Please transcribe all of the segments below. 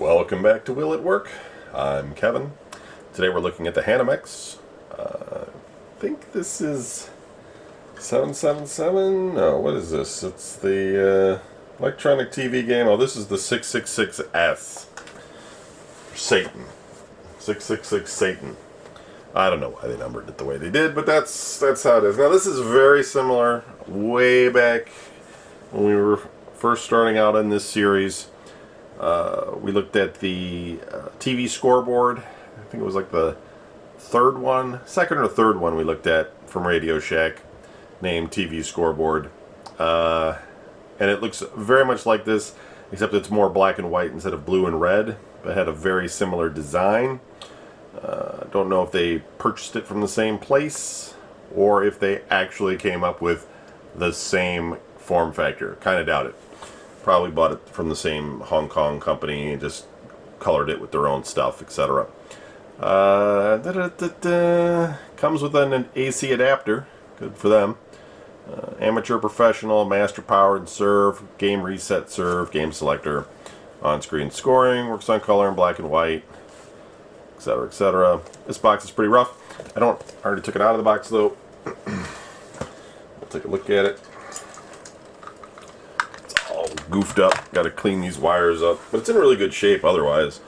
Welcome back to Will at Work. I'm Kevin. Today we're looking at the Hanimex. I think this is 777. No, what is this? It's the electronic TV game. Oh, this is the 666S. Satan. 666 Satan. I don't know why they numbered it the way they did, but that's how it is. Now this is very similar. Way back when we were first starting out in this series, we looked at the TV Scoreboard. I think it was like the second or third one we looked at from Radio Shack, named TV Scoreboard. And it looks very much like this, except it's more black and white instead of blue and red. But it had a very similar design. Don't know if they purchased it from the same place or if they actually came up with the same form factor. Kind of doubt it. Probably bought it from the same Hong Kong company and just colored it with their own stuff, etc. Comes with an AC adapter. Good for them. Amateur, professional, master, power and serve, game reset, serve, game selector, on-screen scoring, works on color and black and white, etc., etc. This box is pretty rough. I already took it out of the box though. We'll take a look at it. It's all goofed up. Got to clean these wires up, but it's in really good shape otherwise.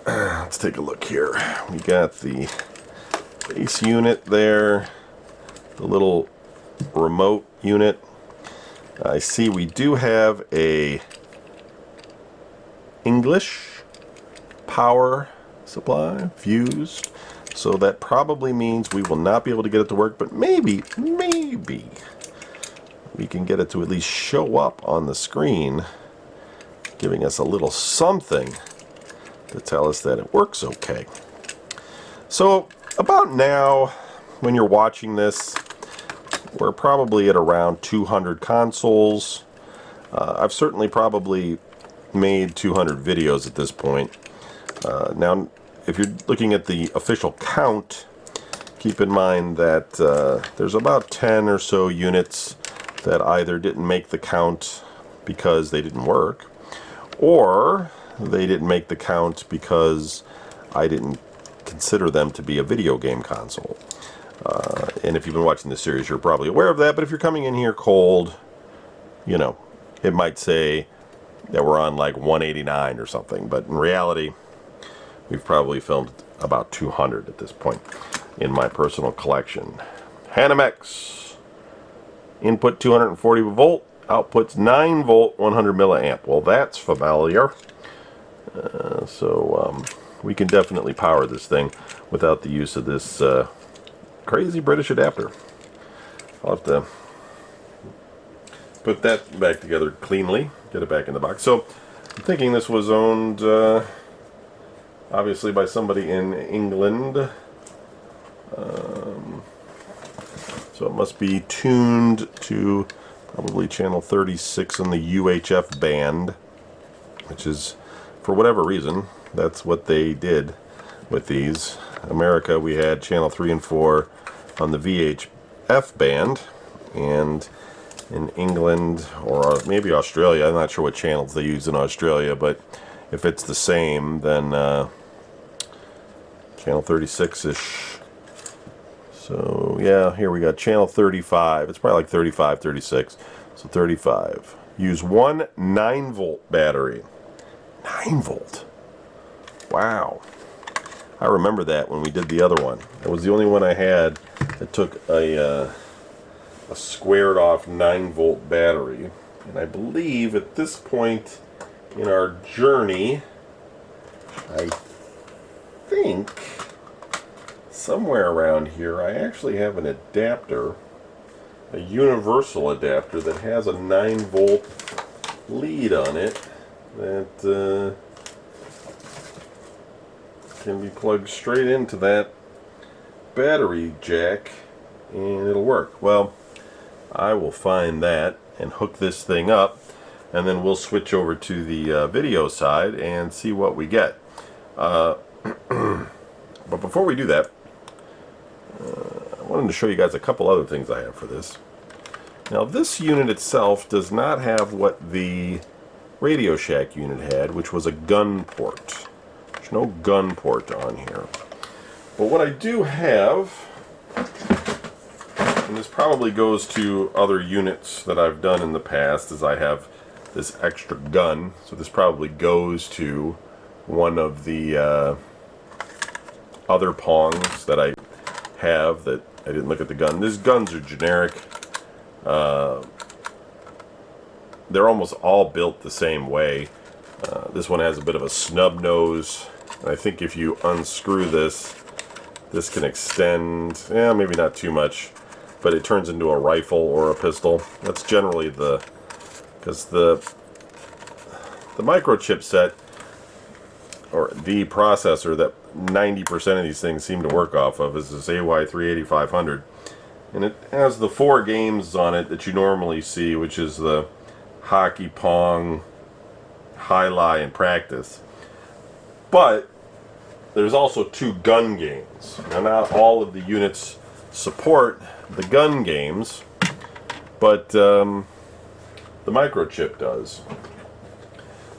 Let's take a look here. We got the base unit there, the little remote unit. I see we do have a English power supply fused, so that probably means we will not be able to get it to work, but maybe we can get it to at least show up on the screen, giving us a little something to tell us that it works okay. So about now, when you're watching this, we're probably at around 200 consoles. I've certainly probably made 200 videos at this point. Now, if you're looking at the official count, keep in mind that there's about 10 or so units that either didn't make the count because they didn't work, or they didn't make the count because I didn't consider them to be a video game console. And if you've been watching this series, you're probably aware of that, but if you're coming in here cold, you know, it might say that we're on like 189 or something, but in reality, we've probably filmed about 200 at this point in my personal collection. Hanimex. Input 240 volt, outputs 9 volt, 100 milliamp. Well, that's familiar. So we can definitely power this thing without the use of this crazy British adapter. I'll have to put that back together cleanly, get it back in the box. So I'm thinking this was owned obviously by somebody in England. So it must be tuned to probably channel 36 on the UHF band, which is, for whatever reason, that's what they did with these. America, we had channel 3 and 4 on the VHF band, and in England, or maybe Australia, I'm not sure what channels they use in Australia, but if it's the same, then channel 36-ish. So yeah, here we got channel 35. It's probably like 35, 36. So 35. Use one 9 volt battery. 9 volt. Wow. I remember that when we did the other one. It was the only one I had that took a squared off 9 volt battery. And I believe at this point in our journey, I think somewhere around here I actually have an adapter, a universal adapter that has a 9 volt lead on it that can be plugged straight into that battery jack and it'll work. Well, I will find that and hook this thing up, and then we'll switch over to the video side and see what we get. But before we do that, I wanted to show you guys a couple other things I have for this. Now, this unit itself does not have what the Radio Shack unit had, which was a gun port. There's no gun port on here. But what I do have, and this probably goes to other units that I've done in the past, is I have this extra gun. So this probably goes to one of the other Pongs that I have that I didn't look at the gun. These guns are generic. They're almost all built the same way. This one has a bit of a snub nose. And I think if you unscrew this, this can extend, maybe not too much, but it turns into a rifle or a pistol. That's generally because the microchip set, or the processor that 90% of these things seem to work off of, is this AY38500. And it has the 4 games on it that you normally see, which is the Hockey, Pong, High-Lie, and Practice. But there's also 2 gun games. Now, not all of the units support the gun games, but the microchip does.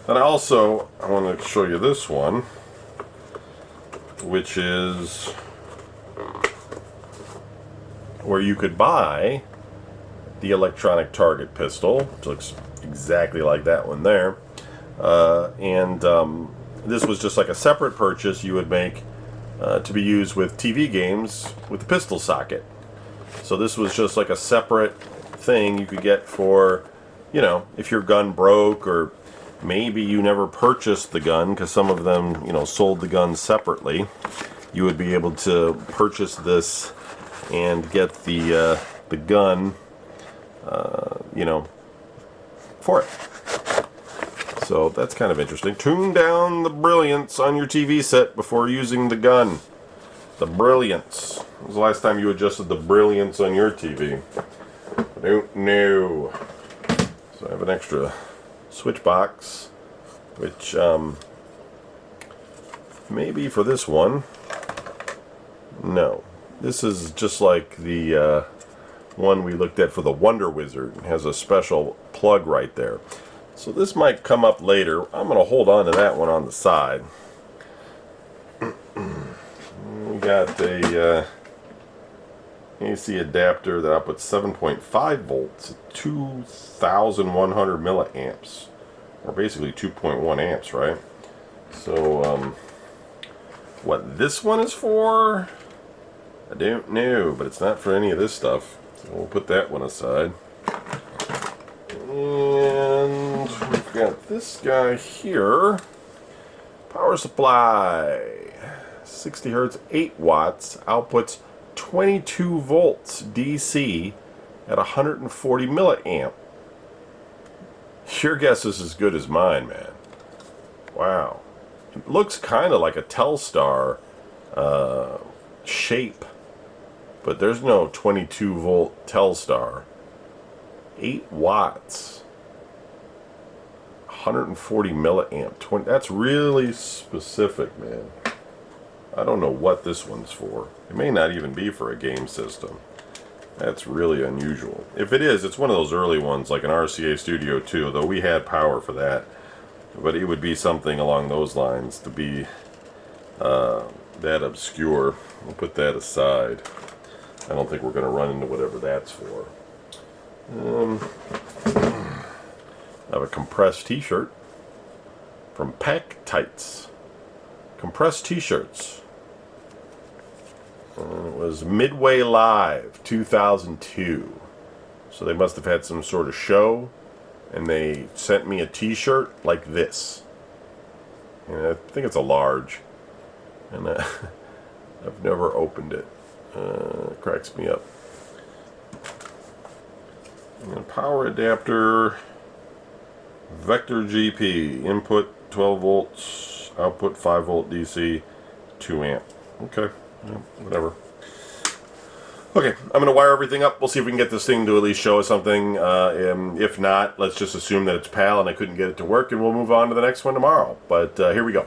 And I want to show you this one, which is where you could buy the electronic target pistol, which looks exactly like that one there. This was just like a separate purchase you would make to be used with TV games with the pistol socket. So this was just like a separate thing you could get for, if your gun broke, or maybe you never purchased the gun because some of them, sold the gun separately. You would be able to purchase this and get the gun, for it. So that's kind of interesting. Tune down the brilliance on your TV set before using the gun. The brilliance. When was the last time you adjusted the brilliance on your TV? I don't know. So I have an extra switch box, which maybe for this one. No. This is just like the one we looked at for the Wonder Wizard. It has a special plug right there. So this might come up later. I'm going to hold on to that one on the side. We got a AC adapter that outputs 7.5 volts at 2,100 milliamps, or basically 2.1 amps, right? So what this one is for, I don't know, but it's not for any of this stuff. So we'll put that one aside. And we've got this guy here. Power supply. 60 hertz, 8 watts. Outputs 22 volts DC at 140 milliamp. Your guess is as good as mine, man. Wow. It looks kind of like a Telstar shape, but there's no 22 volt Telstar. 8 watts, 140 milliamp, that's really specific, man. I don't know what this one's for. It may not even be for a game system. That's really unusual. If it is, it's one of those early ones like an RCA Studio 2, though we had power for that. But it would be something along those lines to be that obscure. We'll put that aside. I don't think we're going to run into whatever that's for. I have a compressed t-shirt from Pack Tights. Compressed t-shirts. It was Midway Live 2002. So they must have had some sort of show, and they sent me a t-shirt like this. And I think it's a large. And I've never opened it. It cracks me up. And a power adapter, Vector GP, input 12 volts, output 5 volt DC, 2 amp. Okay, whatever. Okay, I'm going to wire everything up. We'll see if we can get this thing to at least show us something. If not, let's just assume that it's PAL and I couldn't get it to work, and we'll move on to the next one tomorrow. But here we go.